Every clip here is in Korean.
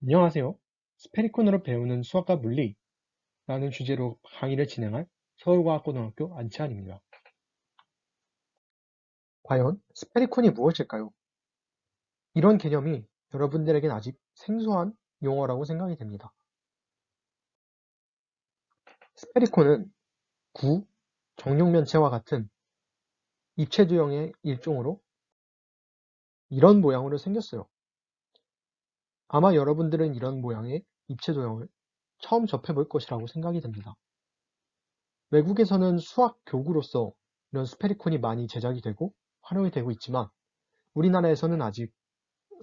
안녕하세요. 스페리콘으로 배우는 수학과 물리라는 주제로 강의를 진행할 서울과학고등학교 안치환입니다. 과연 스페리콘이 무엇일까요? 이런 개념이 여러분들에겐 아직 생소한 용어라고 생각이 됩니다. 스페리콘은 구, 정육면체와 같은 입체도형의 일종으로 이런 모양으로 생겼어요. 아마 여러분들은 이런 모양의 입체도형을 처음 접해볼 것이라고 생각이 됩니다. 외국에서는 수학 교구로서 이런 스페리콘이 많이 제작이 되고 활용이 되고 있지만 우리나라에서는 아직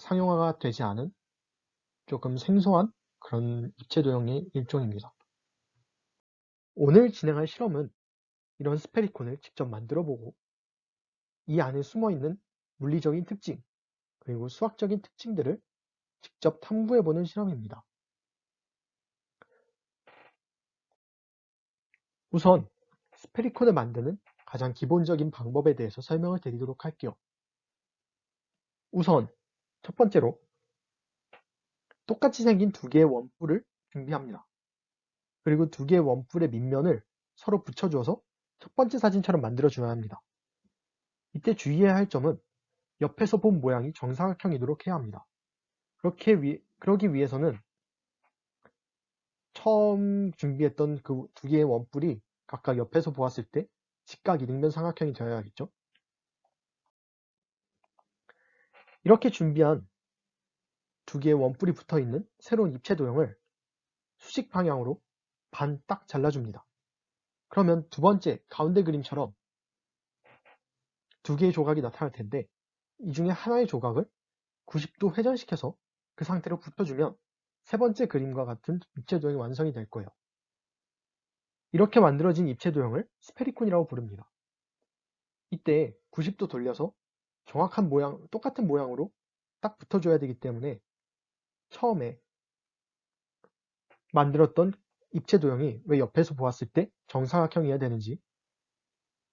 상용화가 되지 않은 조금 생소한 그런 입체도형의 일종입니다. 오늘 진행할 실험은 이런 스페리콘을 직접 만들어보고 이 안에 숨어있는 물리적인 특징 그리고 수학적인 특징들을 직접 탐구해보는 실험입니다. 우선 스페리콘을 만드는 가장 기본적인 방법에 대해서 설명을 드리도록 할게요. 우선 첫 번째로 똑같이 생긴 두 개의 원뿔을 준비합니다. 그리고 두 개의 원뿔의 밑면을 서로 붙여주어서 첫 번째 사진처럼 만들어줘야 합니다. 이때 주의해야 할 점은 옆에서 본 모양이 정사각형이도록 해야 합니다. 그러기 위해서는 처음 준비했던 그 두 개의 원뿔이 각각 옆에서 보았을 때 직각 이등변 삼각형이 되어야겠죠. 이렇게 준비한 두 개의 원뿔이 붙어있는 새로운 입체 도형을 수직 방향으로 반 딱 잘라줍니다. 그러면 두 번째 가운데 그림처럼 두 개의 조각이 나타날 텐데 이 중에 하나의 조각을 90도 회전시켜서 그 상태로 붙여주면 세 번째 그림과 같은 입체 도형이 완성이 될 거예요. 이렇게 만들어진 입체 도형을 스페리콘이라고 부릅니다. 이때 90도 돌려서 정확한 모양, 똑같은 모양으로 딱 붙어줘야 되기 때문에 처음에 만들었던 입체 도형이 왜 옆에서 보았을 때 정사각형이어야 되는지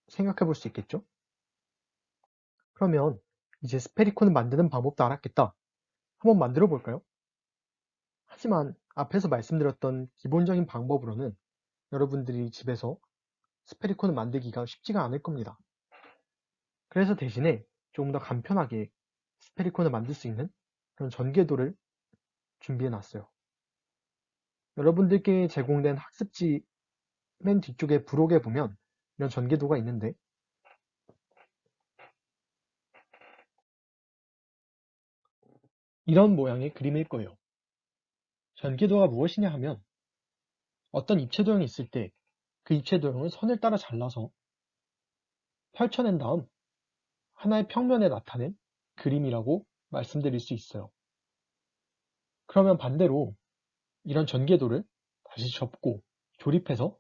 생각해 볼 수 있겠죠? 그러면 이제 스페리콘을 만드는 방법도 알았겠다. 한번 만들어 볼까요? 하지만 앞에서 말씀드렸던 기본적인 방법으로는 여러분들이 집에서 스페리콘을 만들기가 쉽지가 않을 겁니다. 그래서 대신에 조금 더 간편하게 스페리콘을 만들 수 있는 그런 전개도를 준비해 놨어요. 여러분들께 제공된 학습지 맨 뒤쪽에 부록에 보면 이런 전개도가 있는데 이런 모양의 그림일 거예요. 전개도가 무엇이냐 하면 어떤 입체 도형이 있을 때 그 입체 도형을 선을 따라 잘라서 펼쳐낸 다음 하나의 평면에 나타낸 그림이라고 말씀드릴 수 있어요. 그러면 반대로 이런 전개도를 다시 접고 조립해서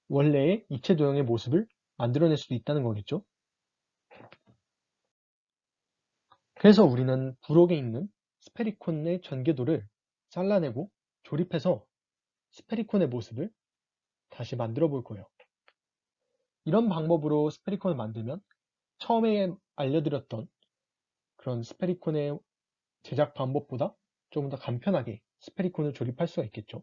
원래의 입체 도형의 모습을 만들어낼 수도 있다는 거겠죠. 그래서 우리는 부록에 있는 스페리콘의 전개도를 잘라내고 조립해서 스페리콘의 모습을 다시 만들어 볼 거예요. 이런 방법으로 스페리콘을 만들면 처음에 알려드렸던 그런 스페리콘의 제작 방법보다 조금 더 간편하게 스페리콘을 조립할 수가 있겠죠.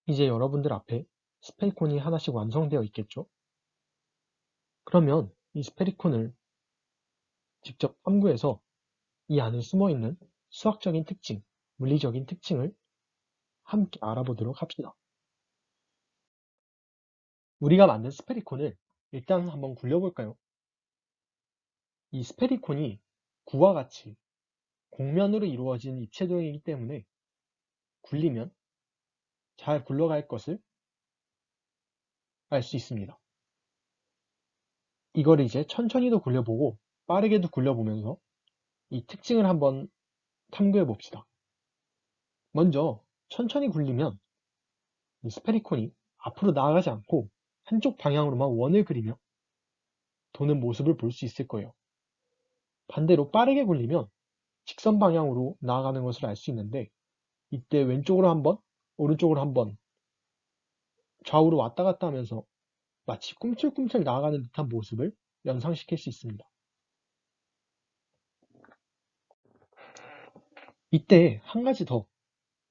이제 여러분들 앞에 스페리콘이 하나씩 완성되어 있겠죠? 그러면 이 스페리콘을 직접 탐구해서 이 안에 숨어있는 수학적인 특징, 물리적인 특징을 함께 알아보도록 합시다. 우리가 만든 스페리콘을 일단 한번 굴려볼까요? 이 스페리콘이 구와 같이 곡면으로 이루어진 입체도형이기 때문에 굴리면 잘 굴러갈 것을 알 수 있습니다. 이걸 이제 천천히도 굴려보고 빠르게도 굴려보면서 이 특징을 한번 탐구해 봅시다. 먼저 천천히 굴리면 이 스페리콘이 앞으로 나아가지 않고 한쪽 방향으로만 원을 그리며 도는 모습을 볼 수 있을 거예요. 반대로 빠르게 굴리면 직선 방향으로 나아가는 것을 알 수 있는데 이때 왼쪽으로 한번, 오른쪽으로 한번 좌우로 왔다 갔다 하면서 마치 꿈틀꿈틀 나아가는 듯한 모습을 연상시킬 수 있습니다. 이때 한 가지 더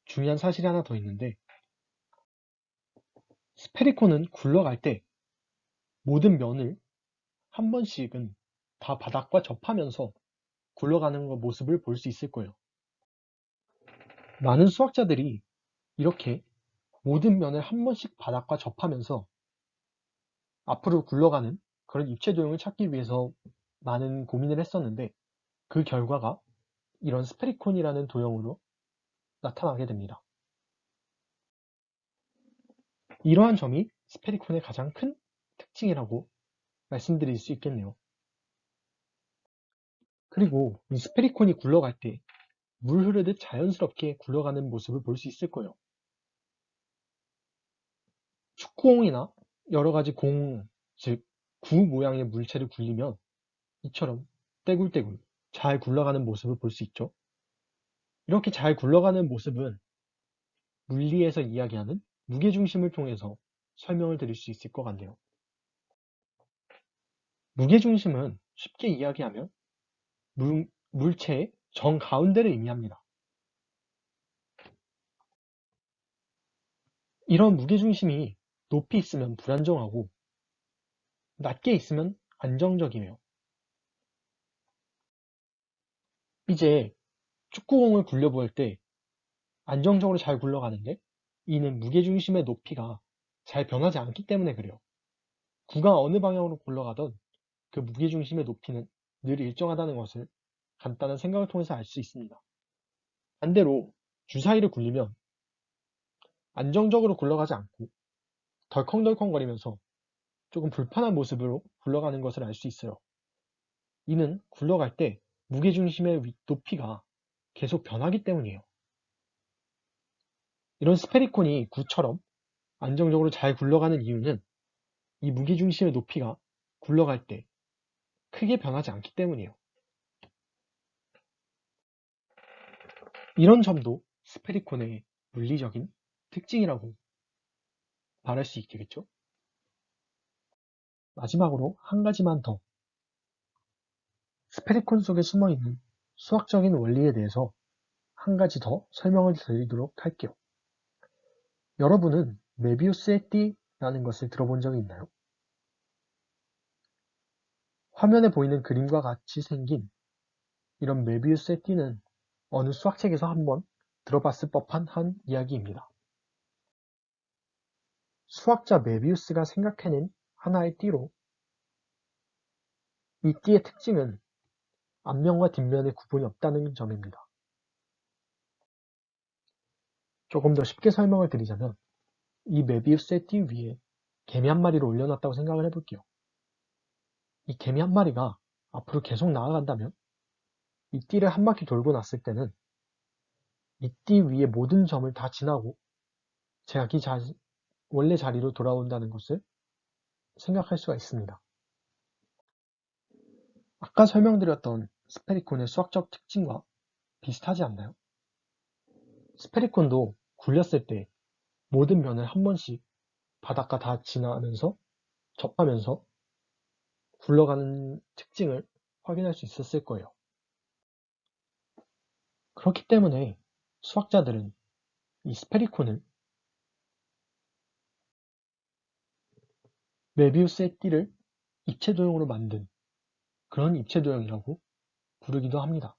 중요한 사실이 하나 더 있는데 스페리콘은 굴러갈 때 모든 면을 한 번씩은 다 바닥과 접하면서 굴러가는 모습을 볼 수 있을 거예요. 많은 수학자들이 이렇게 모든 면을 한 번씩 바닥과 접하면서 앞으로 굴러가는 그런 입체 도형을 찾기 위해서 많은 고민을 했었는데 그 결과가 이런 스페리콘이라는 도형으로 나타나게 됩니다. 이러한 점이 스페리콘의 가장 큰 특징이라고 말씀드릴 수 있겠네요. 그리고 이 스페리콘이 굴러갈 때 물 흐르듯 자연스럽게 굴러가는 모습을 볼 수 있을 거예요. 축구공이나 여러 가지 공, 즉 구 모양의 물체를 굴리면 이처럼 떼굴떼굴 잘 굴러가는 모습을 볼 수 있죠. 이렇게 잘 굴러가는 모습은 물리에서 이야기하는 무게중심을 통해서 설명을 드릴 수 있을 것 같네요. 무게중심은 쉽게 이야기하면 물체의 정가운데를 의미합니다. 이런 무게중심이 높이 있으면 불안정하고 낮게 있으면 안정적이며 이제 축구공을 굴려볼 때 안정적으로 잘 굴러가는데 이는 무게중심의 높이가 잘 변하지 않기 때문에 그래요. 구가 어느 방향으로 굴러가던 그 무게중심의 높이는 늘 일정하다는 것을 간단한 생각을 통해서 알 수 있습니다. 반대로 주사위를 굴리면 안정적으로 굴러가지 않고 덜컹덜컹거리면서 조금 불편한 모습으로 굴러가는 것을 알 수 있어요. 이는 굴러갈 때 무게중심의 높이가 계속 변하기 때문이에요. 이런 스페리콘이 구처럼 안정적으로 잘 굴러가는 이유는 이 무게중심의 높이가 굴러갈 때 크게 변하지 않기 때문이에요. 이런 점도 스페리콘의 물리적인 특징이라고 말할 수 있겠죠? 마지막으로 한 가지만 더 스페리콘 속에 숨어있는 수학적인 원리에 대해서 한 가지 더 설명을 드리도록 할게요. 여러분은 메비우스의 띠라는 것을 들어본 적이 있나요? 화면에 보이는 그림과 같이 생긴 이런 메비우스의 띠는 어느 수학책에서 한번 들어봤을 법한 한 이야기입니다. 수학자 메비우스가 생각해낸 하나의 띠로 이 띠의 특징은 앞면과 뒷면의 구분이 없다는 점입니다. 조금 더 쉽게 설명을 드리자면 이 메비우스의 띠 위에 개미 한 마리를 올려놨다고 생각을 해볼게요. 이 개미 한 마리가 앞으로 계속 나아간다면 이 띠를 한 바퀴 돌고 났을 때는 이 띠 위에 모든 점을 다 지나고 자기 원래 자리로 돌아온다는 것을 생각할 수가 있습니다. 아까 설명드렸던 스페리콘의 수학적 특징과 비슷하지 않나요? 스페리콘도 굴렸을 때 모든 면을 한 번씩 바닥과 다 지나면서 접하면서 굴러가는 특징을 확인할 수 있었을 거예요. 그렇기 때문에 수학자들은 이 스페리콘을 메비우스의 띠를 입체 도형으로 만든 그런 입체 도형이라고 부르기도 합니다.